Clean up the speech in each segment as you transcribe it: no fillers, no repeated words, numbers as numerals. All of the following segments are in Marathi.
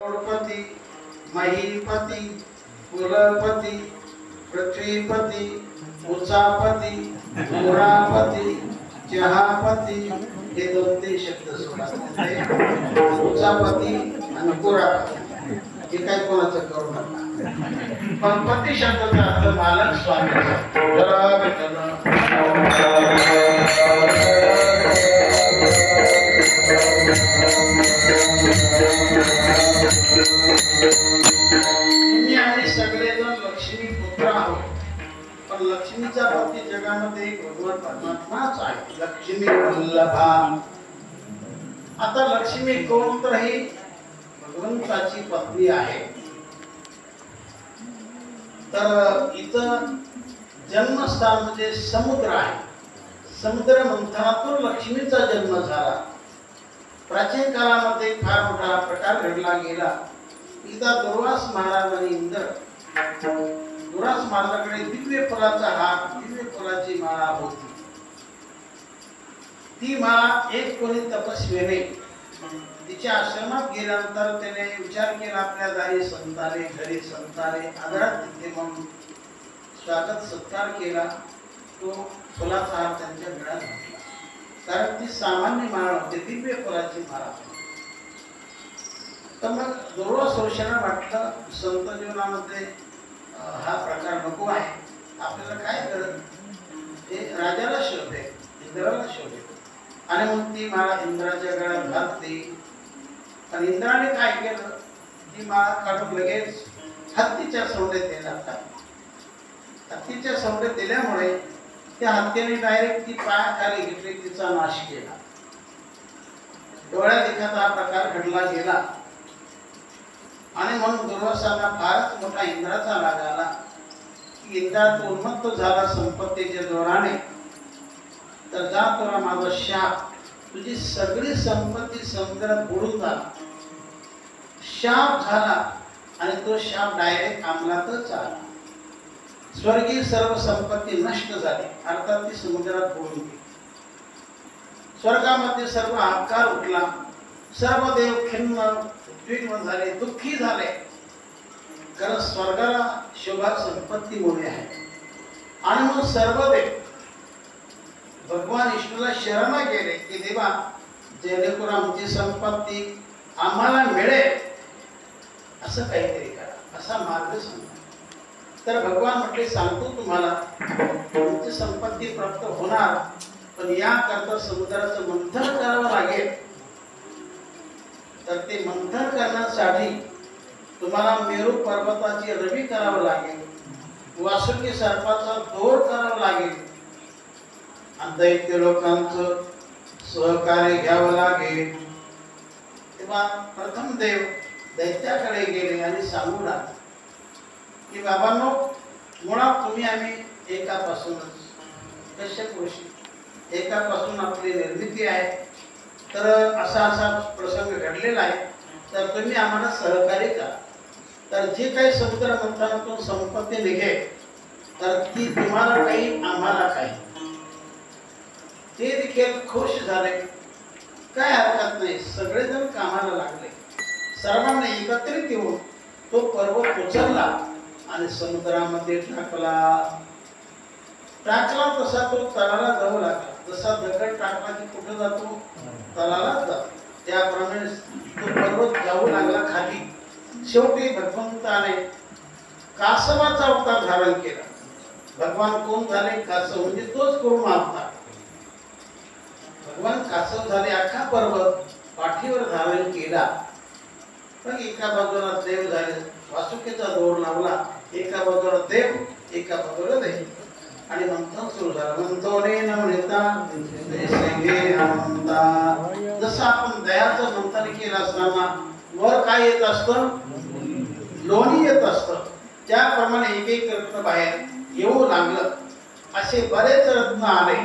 करोडपती, महीपती, कुलपती, पृथ्वीपती, उचापती, पुरापती, चहापती हे 2-3 शब्द सोडा. उचापती आणि पुरापती हे काय कोणाचं करू नका. पण पती शब्दाचा अर्थ मालक स्वामी. तुम्ही आम्ही सगळेजण लक्ष्मी पुत्र आहोत. पण लक्ष्मीचा पती जगामध्ये भगवान परमात्माच आहे. लक्ष्मी वल्लभा. आता लक्ष्मी कोण तर ही भगवंताची पत्नी आहे. तर इथं जन्मस्थान म्हणजे समुद्र आहे. समुद्र मंथनातून लक्ष्मीचा जन्म झाला. प्राचीन काळामध्ये फार मोठा प्रकार घडला गेला. एकदा दुर्वास महाराज आणि इंद्र, दुर्वास महाराजाकडे दिव्य फुलाचा हार, दिव्य फुलाची माळा होती. ती माळा एक कोणी तपस्वीने तिच्या आश्रमात गेल्यानंतर त्याने विचार केला, आपल्या दारी संत आले, घरी संत आले, आदरात तिथे मग स्वागत सत्कार केला. तो फुलाचा हार त्यांच्या गळ्यात घातला. कारण ती सामान्य माळ होती, दिव्य फुलाची माळा. तर मग दुर्वास ऋषींना वाटलं संत जीवनामध्ये हा प्रकार नको आहे, आपल्याला काय गरज. ते राजाला शोभे, इंद्राला शोभे. आणि मग ती माळा इंद्राच्या गळ्यात घातली. आणि इंद्राने काय केलं, ती माळा काढून लगेच हत्तीच्या सोंडेत दिला. हत्तीच्या सोंडेत दिल्यामुळे त्या हत्तीने डायरेक्ट ती पायाखाली घेतली, तिचा नाश केला. डोळ्यात एखादा हा प्रकार घडला गेला. आणि म्हणून दुर्वासाला फारच मोठा इंद्राचा राग आला. इंद्रा तो उन्मत्त झाला संपत्तीच्या जोराने. तर जा तुला माझा शाप, तुझी सगळी संपत्ती समुद्रात बुडून जा. शाप झाला आणि तो शाप डायरेक्ट अंमलातच आला. स्वर्गीय सर्व संपत्ती नष्ट झाली, अर्थात ती समुद्रात बुडून गेली. स्वर्गामध्ये सर्व हाहाकार उठला. सर्व देव खिन्न उद्विग्न झाले, दुःखी झाले. कारण स्वर्गाला शोभा संपत्तीमुळे आहे. आणि मग सर्व देव भगवान विष्णूला शरण गेले की देवा, जेणेकरून आमची संपत्ती आम्हाला मिळेल असं काहीतरी करा, असा मार्ग सांगा. तर भगवान म्हटले, सांगतो तुम्हाला, तुमची संपत्ती प्राप्त होणार, पण याकरता समुद्राचं मंथन करावं लागेल. तर ते मंथन करण्यासाठी तुम्हाला मेरू पर्वताची रवी करावं लागेल, वासुकी सर्पाचा दोर करावा लागेल, आणि दैत्य लोकांचं सहकार्य घ्यावं लागेल. तेव्हा प्रथम देव दैत्याकडे गेले आणि सांगू लागले की बाबांनो, मुळात तुम्ही आम्ही एकापासूनच, कश्यप ऋषी एकापासून आपली निर्मिती आहे. तर असा असा प्रसंग घडलेला आहे. तर तुम्ही आम्हाला सहकार्य करा. तर जे काही समुद्र मंथनातून संपत्ती निघेल, तर ती तुम्हाला काही आम्हाला काही. ते देखील खुश झाले. काय हरकत नाही, सगळेजण कामाला लागले. सर्वांना एकत्रित येऊन तो पर्वत उचलला आणि समुद्रामध्ये टाकला तसा तो तळाला जाऊ लागला. जसा दगड टाकला की कुठे जातो, तळाला जातो. त्याप्रमाणे तो पर्वत जाऊ लागला खाली. शेवटी भगवंताने कासवाचा अवतार धारण केला. भगवान कोण झाले? कासव, म्हणजे तोच करून अवतार. भगवान कासव झाले. अख्खा पर्वत पाठीवर धारण केला. मग एका बाजूला देव झाले, वासुकीचा दोर लावला. एका बाजूला देव, एका बाजूला देव. आणि मंथन सुरू झालं. मंथोने नमनिता देशे अनंता. जसं आपण दयाचं मंथन केलं असताना वर काय येत असतं? लोणी येत असतं. त्याप्रमाणे एक एक रत्न बाहेर येऊ लागलं. असे बरेच रत्न आले.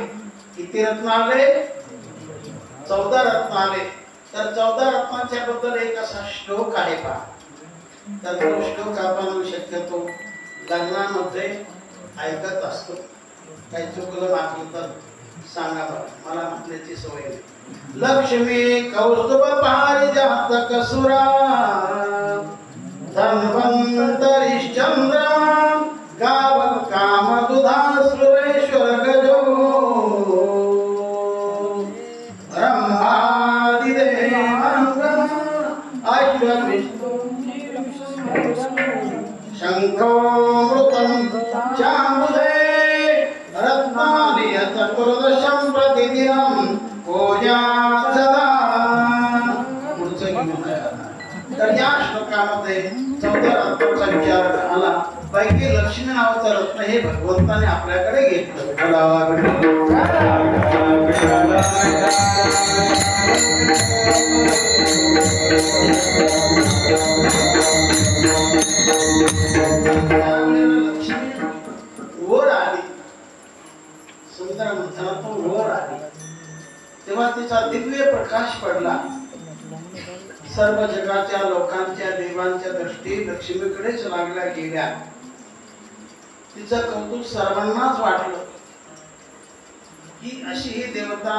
किती रत्न आले? 14 रत्न आले. तर 14 रत्नांच्या बद्दल एक असा श्लोक आहे पहा. तर तो श्लोक आपण शक्यतो लग्नामध्ये ऐकत असतो. काही चुकलं वाचलं तर सांगा बरं, मला म्हटल्याची सवय नाही. लक्ष्मी कौस्तुभ पारिजात कसुरा शंखोमृतं चामुदे रत्नानि चतुर्दशं प्रतिदिनं पूजात् सदा। तर या श्लोकामध्ये 14 रत्नांचा विचार आला. पैकी लक्ष्मी नावाचं रत्न हे भगवंताने आपल्याकडे घेतलं. लक्ष्मी वर आली, समुद्र मंथनातून वर आली तेव्हा तिचा दिव्य प्रकाश पडला. सर्व जगाच्या लोकांच्या देवांच्या दृष्टी लक्ष्मीकडेच लागल्या गेल्या. तिचं कौतुक सर्वांनाच वाटलं की अशी ही देवता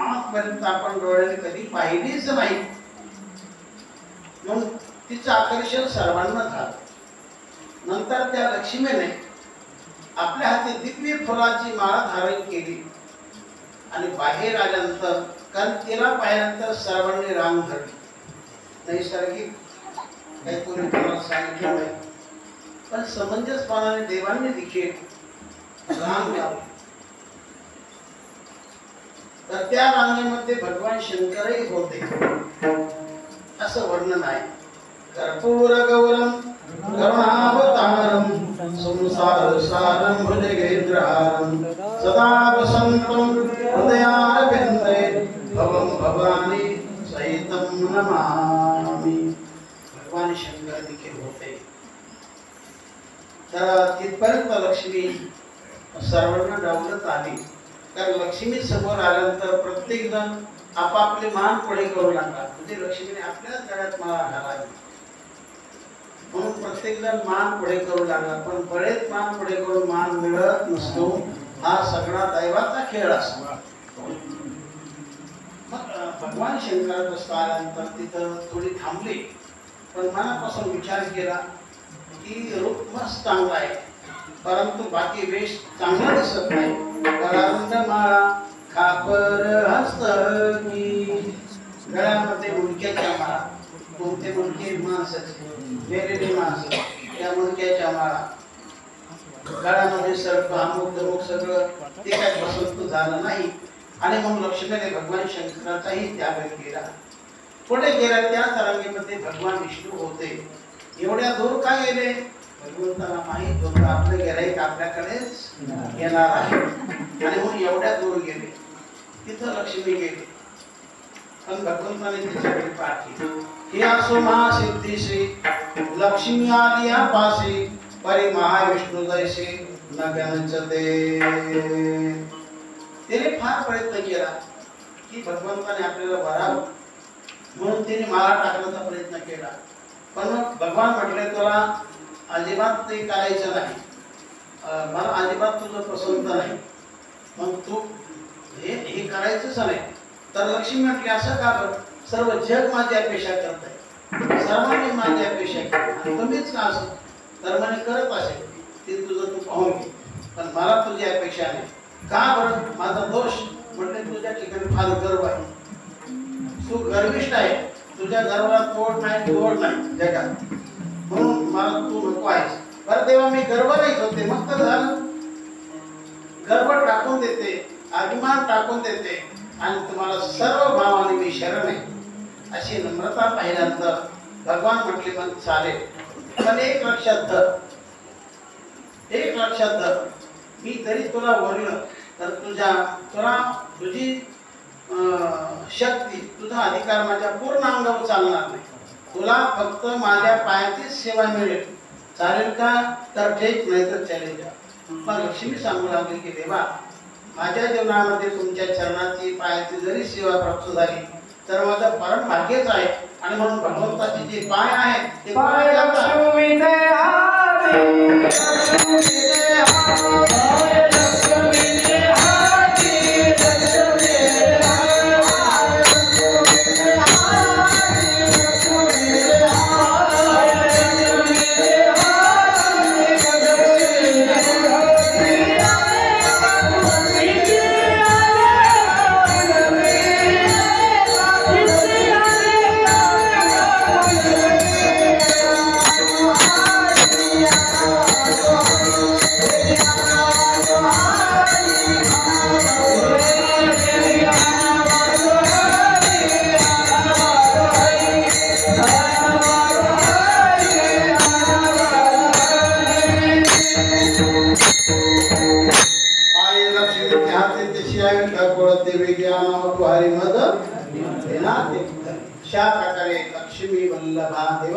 आजपर्यंत आपण डोळ्याने कधी पाहिलीच नाही. म्हणून तिचं आकर्षण सर्वांना झालं. नंतर त्या लक्ष्मीने आपल्या हाती दिव्य फुलाची माळा धारण केली आणि बाहेर आल्यानंतर कारण तिला पाहिल्यानंतर सर्वांनी रांग धरली. नैसर्गिक काही कोणी कोणाला सांगितलं नाही, पण समंजसपणाने देवांनी देखील रांग लावली. तर त्या रांगेमध्ये भगवान शंकरही होते असं वर्णन आहे. कर्पूर गौरम करुणावतारम संसार सारम भुजगेंद्रहारम सदा वसंतम हृदयारविंदे भवम भवानी सहितम नमामि. भगवान शंकर देखील होते. तर तिथपर्यंत लक्ष्मी सर्वांना डावलत आली. कारण लक्ष्मी समोर आल्यानंतर प्रत्येक जण आपापले मान पुढे करू लागला. म्हणजे लक्ष्मीने आपल्याच गळ्यात माळा घालावी म्हणून प्रत्येक जण मान पुढे करू लागला. पण बरेच मान पुढे करून मान मिळत नसतो. हा सगळा दैवाचा खेळ असतो. भगवान शंकर आल्यानंतर तिथं थोडी थांबली, पण मनापासून विचार केला की रूप मस्त चांगला आहे, परंतु बाकी वेश चांगला दिसत नाही. करांड माळा खापर हस्तकी, गळ्यामध्ये मुंडक्याच्या माळा. कोणते मुंडके? माणसाचे वेगवेगळी माणसं, त्या मुंडक्याच्या माळा. गळ्यामध्ये सर्प अमुक दमुक सगळं ते काय पसंत झालं नाही. आणि मग लक्ष्मीने भगवान शंकराचाही त्याग केला. पुढे गेल्या त्याच रांगेमध्ये भगवान विष्णू होते. एवढ्या दूर का गेले? भगवंताला माहित होतं आपलं गिऱ्हाईक आपल्याकडेच येणार आहे आणि म्हणून एवढ्या दूर गेले. तिथं लक्ष्मी गेली, पण भगवंताने तिच्याकडे पाठ केली. हे असो महासिद्धीशी लक्ष्मी आली पाशी परी महाविष्णू जैसे न गणचते. तिने फार प्रयत्न केला की भगवंताने आपल्याला बरावं म्हणून तिने माळा टाकण्याचा प्रयत्न केला. पण मग भगवान म्हटले तुला अजिबात ते करायचं नाही, मला अजिबात तुझं पसंत नाही, मग तू हे करायचंच नाही. तर लक्ष्मी म्हटली असं का बरं? सर्व जग माझी अपेक्षा करत आहे, सर्वांनी माझी अपेक्षा केली, तुम्हीच का असं? तर म्हणे करत असेल ते तुझं तू पाहून घे, पण मला तुझी अपेक्षा नाही. का बरं? माझा दोष म्हटले तुझ्या ठिकाणी फार गर्व आहे, तू गर्विष्ठ आहे, तुझ्या गर्वाला तोड नाही जगात, म्हणून मला तू नको आहेस. बरं तेव्हा मी गर्व नाही करते, मग तर झालं. गर्व टाकून देते, अभिमान टाकून देते आणि तुम्हाला सर्व भावाने मी शरण आहे अशी नम्रता पाहिल्यानंतर भगवान म्हटले मग चालेल, पण एक लक्षात धर, मी तरी तुला वरलं तर तुला तुझी शक्ती, तुझा अधिकार माझ्या पूर्ण अंगावर चालणार नाही. तुला फक्त माझ्या पायाचीच सेवा मिळेल. चालेल का? तर ठीक, नाही तर चालेल का? पण लक्ष्मी सांगू लागली की देवा, माझ्या जीवनामध्ये तुमच्या चरणाची पायाची जरी सेवा प्राप्त झाली तर माझं परम भाग्यच आहे. आणि म्हणून भगवंताचे जे पाय आहेत ते पाय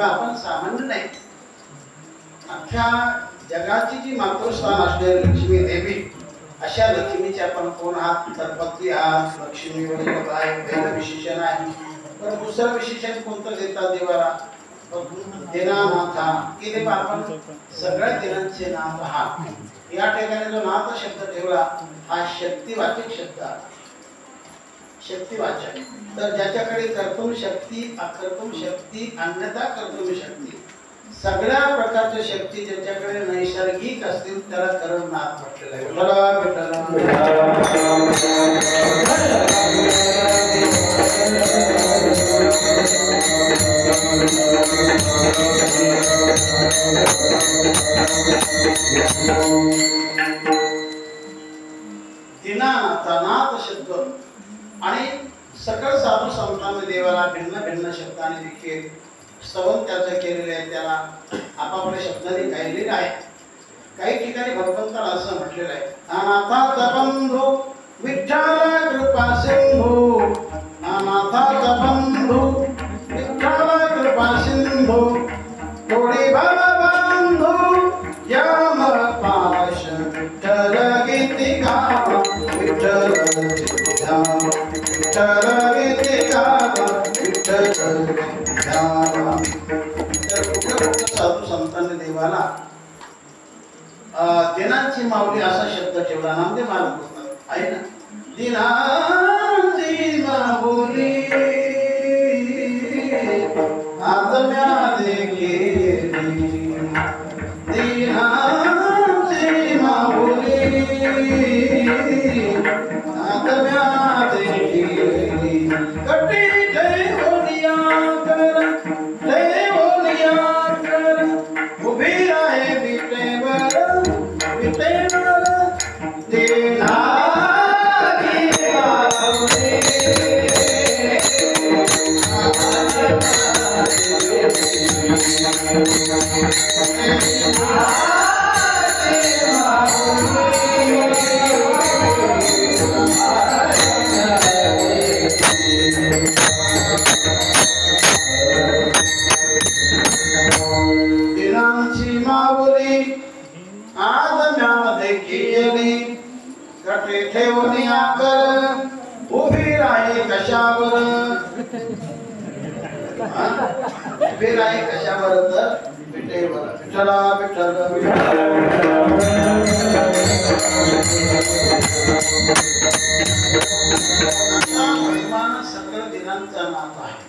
तेव्हा आपण सामान्य नाही, अख्ख्या जगाची जी मातृस्थान असलेली लक्ष्मी देवी, अशा लक्ष्मीचे आपण कोण आहात तर पती आहात. लक्ष्मी आहे, पहिलं विशेषण आहे. पण दुसरं विशेषण कोणतं देतात देवाला? दिनानाथा, की देव आपण सगळ्या दिनांचे नाथ आहात. या ठिकाणी जो नाथ शब्द ठेवला हा शक्तिवाचक शब्द आहे. शक्तिवाचक, तर ज्याच्याकडे कर्तुम शक्ती, अकर्तुम शक्ती, अन्यथा कर्तुम शक्ती, सगळ्या प्रकारच्या शक्ती ज्याच्याकडे नैसर्गिक असतील त्याला कर्मनाथ म्हटलेलं आहे. दिनानाथ शब्द आणि सकळ साधू संतांनी देवाला भिन्न भिन्न शब्दाने देखील स्तवन त्याचं केलेले आहे, त्याला आपापल्या शब्दाने गायलेले आहे. काही ठिकाणी भगवंताला असं म्हटलेलं आहे, अनाथाचा बंधू विठ्ठल कृपा सिंधू, अनाथाचा बंधू विठ्ठल कृपा सिंधू, थोडी बांधू याम पाश विठ्ठल गीती गाव, विठ्ठल गीती गाव, विठ्ठल गीती गाव, विठ्ठल साधू संतांनी देवाला दिनांची माऊली असा शब्द ठेवला. नामदेव महाराज बोलतात आहे ना, दिनांची माऊली आत्म्या देखील, दिनांची माऊली आत्म्या देखील, कटी देवनिया कर, देवनिया कर, उभी आहे विटेवर, विटेवर दिनाची माऊली. दिनांची माऊली आदम्या देखील, कटे ठेवून आकर, उभी राही कशावर, उभी राही कशावर तर विटेवर. विठ्ठला विठ्ठल सगळं दिनांचा नाथ आहे.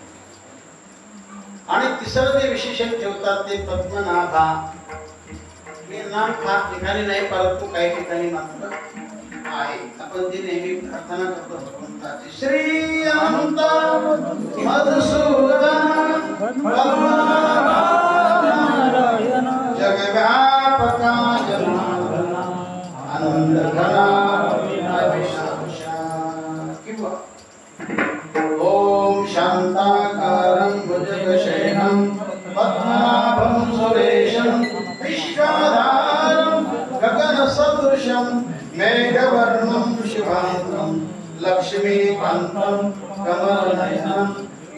आणि तिसरं जे विशेषण ठेवतात ते पद्मनाभा. हे नाम फार ठिकाणी नाही, परंतु काही ठिकाणी मात्र आहे. आपण जे नेहमी प्रार्थना करतो भगवंताची, श्री अनंत मधुसूदन नारायण जगव्यापका जनार्दन आनंद घना किंवा ओम शांताकारं भुजगशयनं पद्मनाभं सुरेशं विश्वाधारं गगनसदृशं मेघवर्णं शुभांगं लक्ष्मीकान्तं कमलनयनं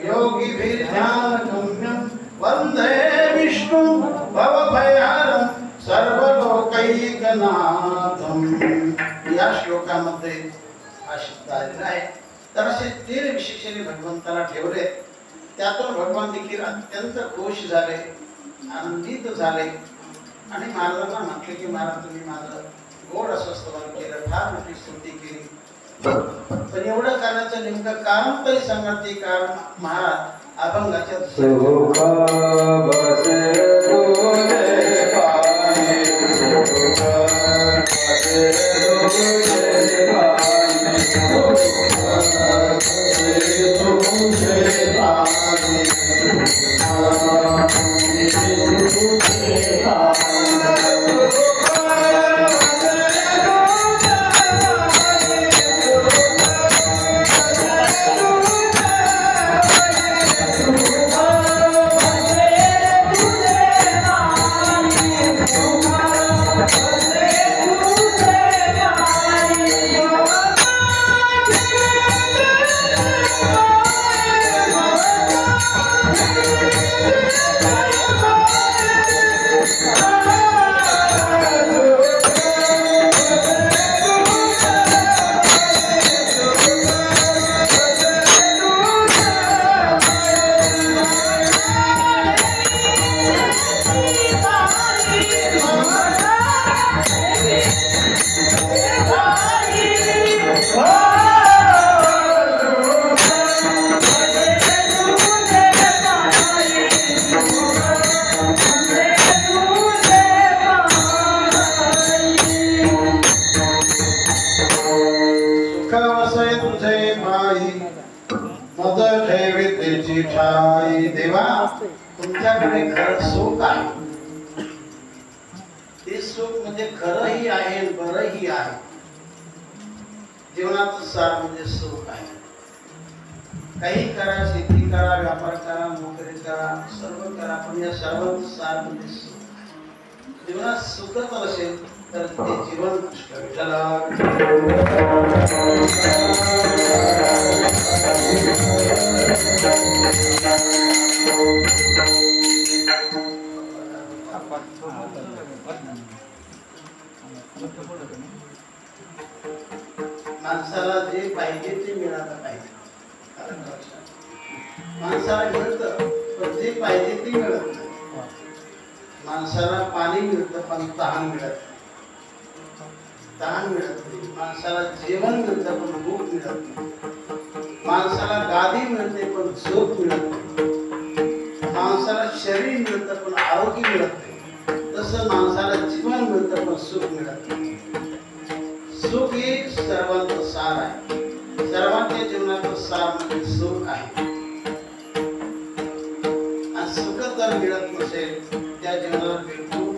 योगिभिर्ध्यानगम्यं वन्दे विष्णुं भवभयहरं सर्वलोकैकनाथं. या श्लोकामध्ये हा शब्द आलेला आहे. तर असे 3 विशेषणे भगवंताला ठेवले. त्यातून भगवान देखील अत्यंत खुश झाले, आनंदित झाले आणि महाराजांना म्हटले की महाराज तुम्ही माझं गोड असं स्तवन केलं, फार मोठी स्तुती केली. पण एवढं करण्याचं नेमकं कारण तरी सांगा. ते कारण महाराज अभंगाच्या तुझे खरं सुख आहे ते सुख म्हणजे खरंही आहे बरंही आहे. जीवनाचं सार म्हणजे सुख आहे. काही करा, शेती करा, व्यापार करा, नोकरी करा, सर्व करा, पण या सर्वांचं सार म्हणजे सुख आहे. जीवनात सुखच असेल तर ते जीवन माणसाला जे पाहिजे ते मिळालं पाहिजे. माणसाला मिळतं पण जे पाहिजे ते मिळत नाही. माणसाला पाणी मिळतं पण तहान मिळत नाही. माणसाला जेवण मिळतं पण भूक मिळत नाही. माणसाला गादी मिळते पण झोप मिळत नाही. माणसाला शरीर मिळतं पण आरोग्य मिळत नाही. तसं माणसाला जीवन मिळतं पण सुख मिळत नाही. सुख हे सर्वांचं सार आहे. सर्वांच्या जीवनाचं सार म्हणजे सुख आहे. आणि सुख जर मिळत नसेल त्या जीवनाला बिलकुल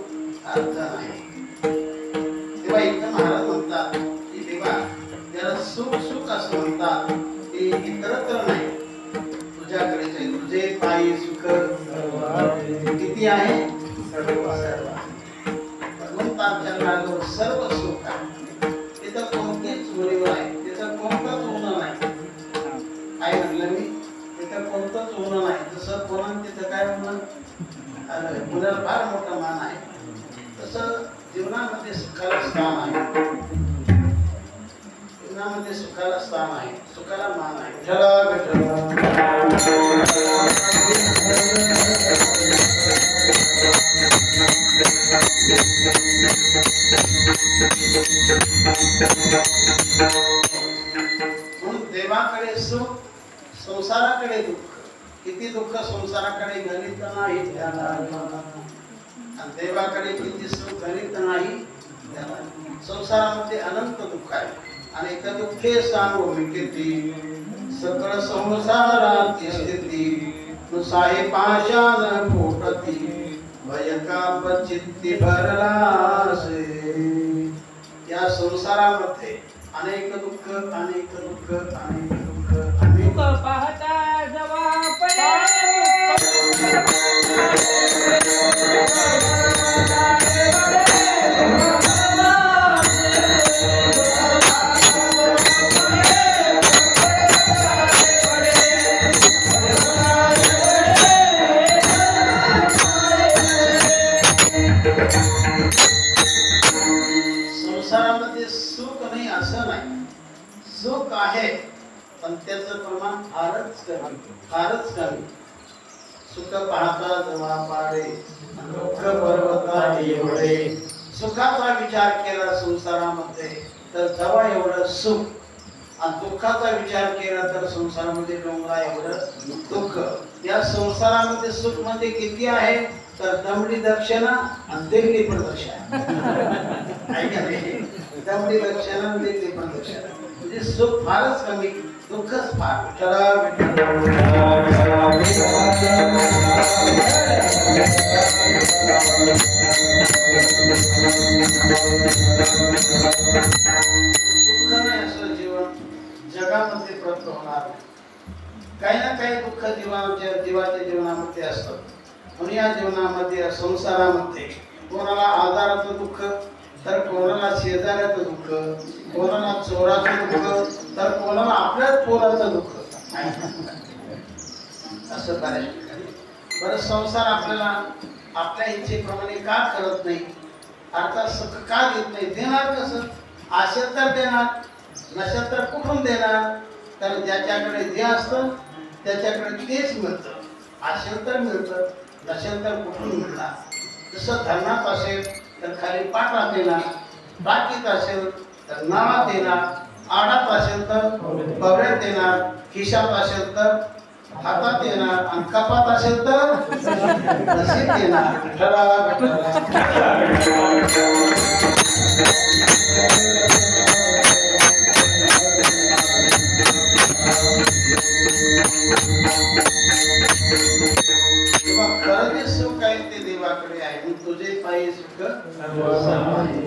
अर्थ नाही. तेव्हा इथं महाराज म्हणतात की देवा त्याला सुख सुख असं म्हणतात ते इतरत्र नाही, तुझ्याकडेच आहे. तुझे पायी सुख किती आहे? सर्व सर्व. भगवंताच्या नावावर सर्व सुख आहे. तिथं कोणतीच मुलीवर आहे, तिथं कोणताच होणं नाही. काय म्हटलं मी? तिथं कोणतंच होणं नाही. जसं कोणा तिथं काय होणं, मुलाला फार मोठा मान आहे, तसं जीवनामध्ये सुखाला स्थान आहे. जीवनामध्ये सुखाला स्थान आहे, सुखाला मान आहे. म्हणून देवाकडे सुख, संसाराकडे दुःख. किती दुःख संसाराकडे गणित नाही त्याला, आणि देवाकडे किती सुख गणित नाही त्याला. संसारामध्ये अनंत दुःख आहे. अनेक दुःखे सांगू किती, सकळ संसाराची स्थिती. नुसाहे पाषाण पोटती, भयकाप चित्ती भरलासे. या संसारामध्ये अनेक दुःख, अनेक दुःख, अनेक दुःख, अनेक पाहता जवापणे संसारामध्ये सुख नाही असं नाही, सुख आहे पण त्याचं प्रमाण फारच कमी. सुख पाहता जवा पाडे, दुःख पर्वता एवढे. सुखाचा विचार केला संसारामध्ये तर जवा एवढं सुख, आणि दुःखाचा विचार केला तर संसारामध्ये डोंगरा एवढं दुःख. या संसारामध्ये सुख मध्ये किती आहे तर दमडी दक्षिणा आणि दिल्ली प्रदक्षिणा. दमडी दक्षिणा आणि दिल्ली प्रदक्षिणा म्हणजे सुख फारच कमी, दुःखच फार. दुःख नाही असं जीवन जगामध्ये प्राप्त होणार. काही ना काही दुःख जीवाच्या जीवनामध्ये असतं. म्हणून या जीवनामध्ये, संसारामध्ये कोणाला आजाराचं दुःख तर कोणाला शेजाऱ्याचं दुःख, कोणाला चोराचं दुःख तर कोणाला आपल्याच पोराचं दुःख, असं बऱ्याच ठिकाणी. बरं, संसार आपल्याला आपल्या इच्छेप्रमाणे का करत नाही, अर्थात सुख का देत नाही? देणार कसं? असेल तर देणार, नसेल तर कुठून देणार? तर ज्याच्याकडे जे असतं त्याच्याकडे तेच मिळतं. असेल तर मिळतं, नसेल तर कुठून मिळणार? जसं धरणात असेल तर खाली पाटात येणार, बाकीत असेल तर नावात येणार, आडात असेल तर पवऱ्यात येणार, खिशात असेल तर हातात येणार, आणि कपात असेल तर नसीब येणार. खरं जे सुख आहे तुझ्याकडे आहे आणि तुझे पायी सुख सर्व आहे.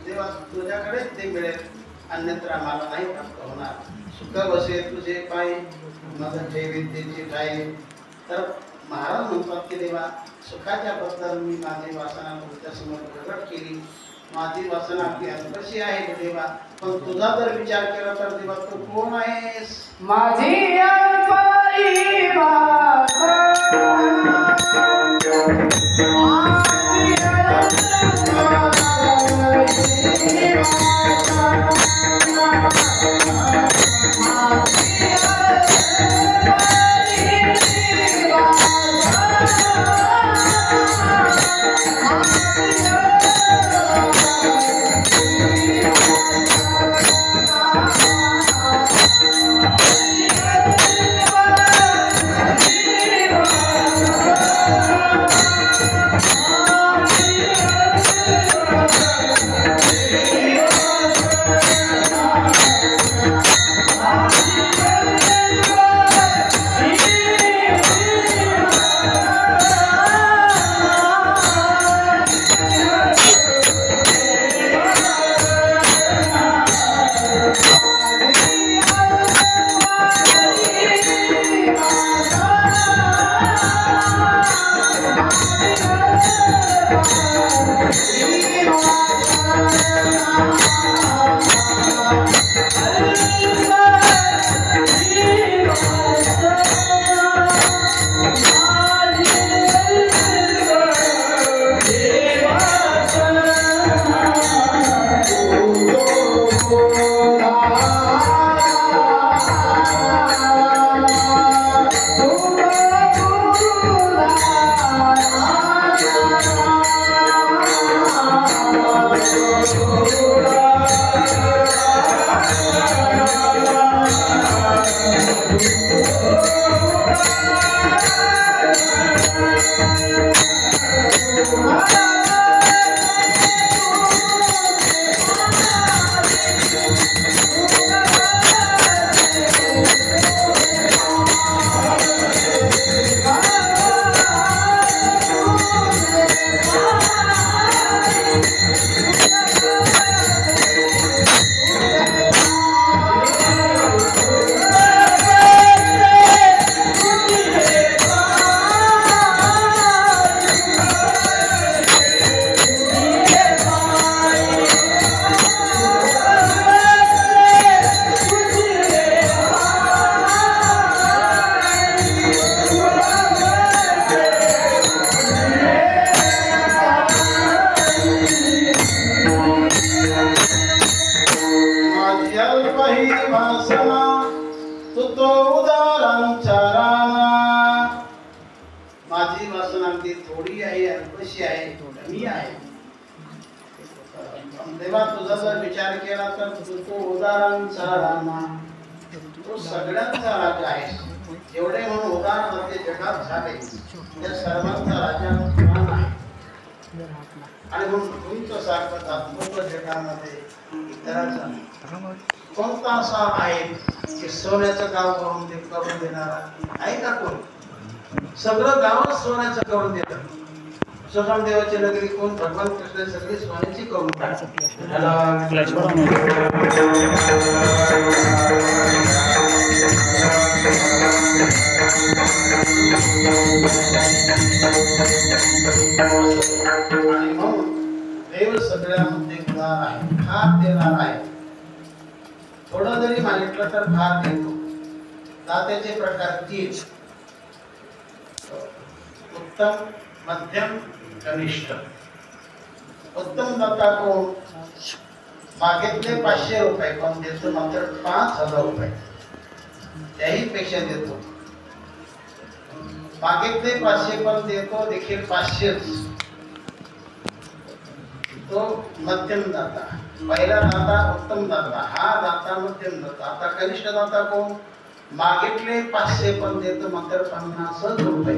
देवा तुझ्याकडेच ते मिळेल, अन्यत्र आम्हाला नाही प्राप्त होणार. सुख बसे तुझे पायी मग जय विद्येची ठाई. तर महाराज म्हणतात की देवा सुखाच्या बद्दल मी माझी वासना तुझ्या समोर प्रगट केली. माझी वासना अगदी अल्पशी आहे देवा, पण तुझा जर विचार केला तर देवा तू कोण आहेस? माझी अल्पी वासना माझी वासना अगदी थोडी आहे, अल्पशी आहे, कमी आहे. देवा तुझा जर विचार केला तर तो उदारांचा रामा, तो सगळ्यांचा राजा आहे. जेवढे म्हणून उदार मध्ये जगात झाले त्या सर्वांचा राजा मान आहे. आणि म्हणून तुमचं सारखं तात्पुरतं जगामध्ये इतरांचा कोणता असा आहे की सोन्याचं गाव करून देणारा आहे का कोण? सगळं गावच सोन्याचं करून देतं. सोनदेवाची नगरी कोण? भगवान कृष्ण सगळी सोन्याची करून टाकतात. आणि म्हणून देव सगळ्यामध्ये उदार आहे, फार देणार आहे. थोडं जरी मागितलं तर फार देतो. दात्याचे प्रकार 3: उत्तम, मध्यम, कनिष्ठ. उत्तम दाता कोण? मागितले 500 रुपये पण देतो मात्र 5000 रुपये, त्याही पेक्षा देतो. मागितले 500 पण देतो देखील 500च, तो मध्यम दाता. पहिला दाता उत्तम दाता, हा दाता मध्यम दाता. आता कनिष्ठ दाता कोण? मागितले 500 पण देतो मात्र 50 रुपये,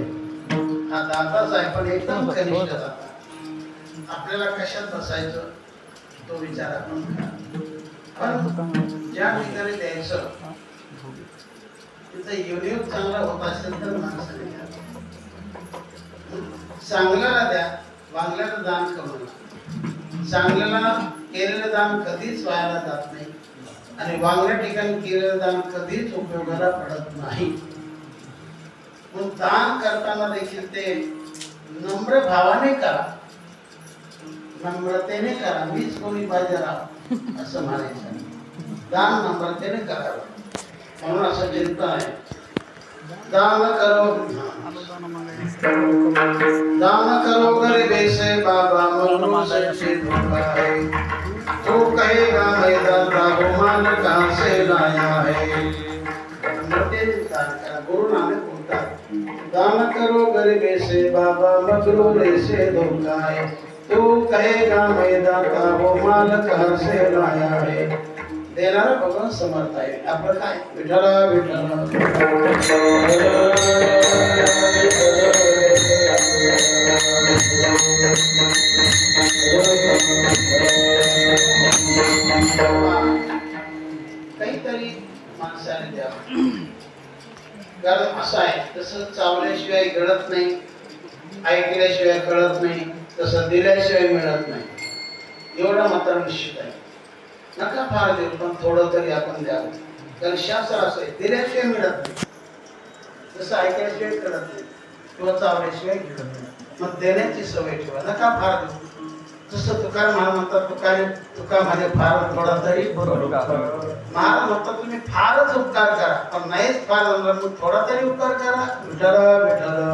हा दाताच आहे पण एकदम कनिष्ठ दाता. आपल्याला कशात बसायचं तो विचार आपण करा. पण ज्या ठिकाणी द्यायचं तिथं युनियन चांगला होत असेल तर माणसाने चांगल्याला द्या, वांगल्याला दान करू नका. चांगल्याला केलेलं दान कधीच वायाला जात नाही आणि वांगल्या ठिकाणी केलेलं दान कधीच उपयोगाला पडत नाही. पण दान करताना देखील ते नम्र भावाने करा, नम्रतेने करा. मीच कोणी पाहिजे राहा असं म्हणायचं. दान नम्रतेने करावं म्हणून असं चिंतन आहे. दान करो गरीबे से बाबा मगरू से धोखा है. तू कहेगा मैं दाता हूँ मान कहाँ से लाया है. गुरु नानक बोलतात दान करो गरीबे से बाबा मगरू से धोखा है. तू कहेगा मैं दाता हूँ मान कहाँ से लाया है. देणारा भगवान समर्थ आहे. आपलं काय विठ्ठला विठ्ठला काहीतरी माणसाने द्यावं. कारण असं आहे तसं चावल्याशिवाय घडत नाही, ऐकल्याशिवाय कळत नाही, तसं दिल्याशिवाय मिळत नाही. एवढा मात्र निश्चित आहे. नका फार देऊ पण थोडं तरी आपण द्यावं. कारण शास्त्र असं आहे दिल्याशिवाय मिळत नाही, तसं ऐकल्याशिवाय कळत नाही किंवा चावल्याशिवाय घडत नाही. मग देण्याची सवय ठेवा, नका फार देऊ. जसं तुकाराम महाराज म्हणतात तुका माझे फार थोडा तरी महाराज म्हणतात तुम्ही फारच उपकार करा पण नाहीच फार मग थोडा तरी उपकार करा. विठ्ठला विठ्ठला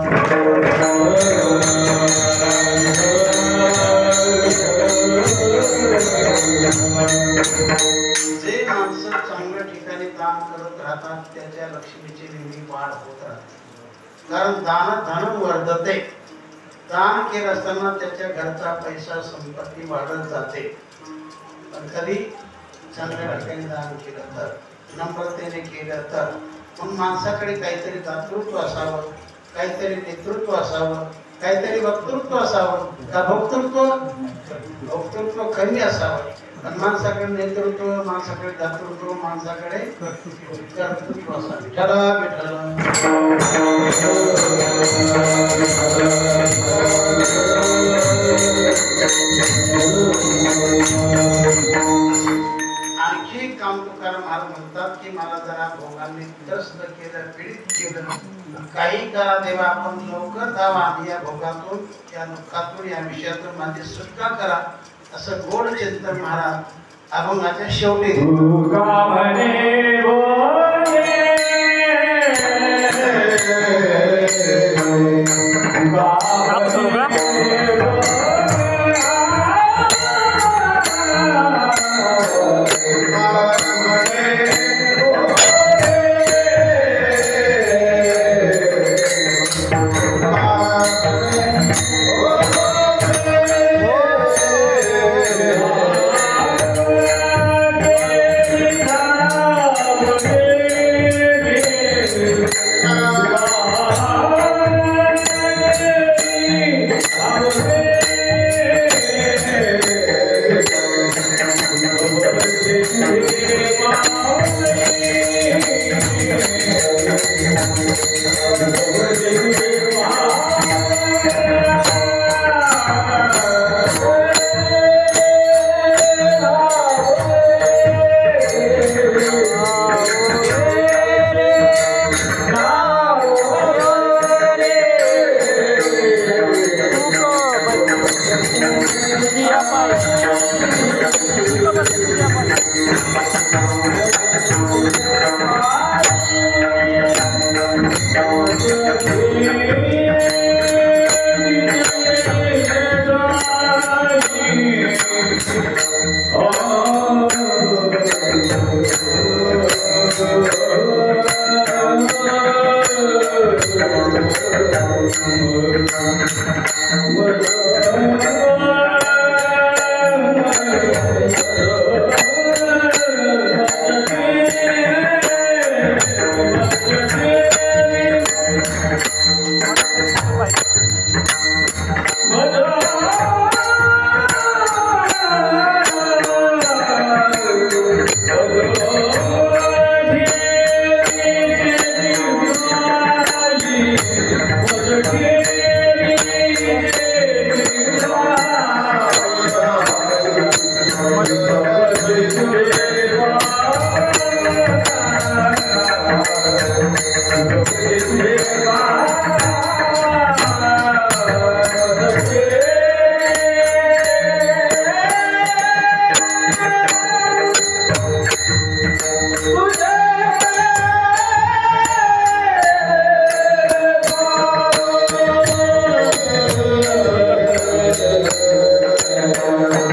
जे माणसं चांगल्या ठिकाणी दान करत राहतात त्याच्या लक्ष्मीची नेहमी वाढ होत राहते. कारण दान धन वर्धते. दान केलं असताना त्याच्या घरचा पैसा संपत्ती वाढत जाते. पण कधी चांगल्या ठिकाणी दान केलं तर, नम्रतेने केलं तर, मग माणसाकडे काहीतरी दातृत्व असावं, काहीतरी नेतृत्व असावं, काहीतरी वक्तृत्व असावं. का भक्तृत्व कमी असावं. पण माणसाकडे नेतृत्व, माणसाकडे दातृत्व, माणसाकडे कर्तृत्व असावे. विठ्ठला विठ्ठला आणखी काम तुकाराम महाराज म्हणतात की मला जरा भोगांनी त्रस्त केलं, पीडित केलं. काही करा देवा आपण लवकर धावा या भोगातून, या दुःखातून, या विषयातून माझी सुटका करा असं गोड चिंतन महाराज अभंगाच्या शेवटी Okay. जय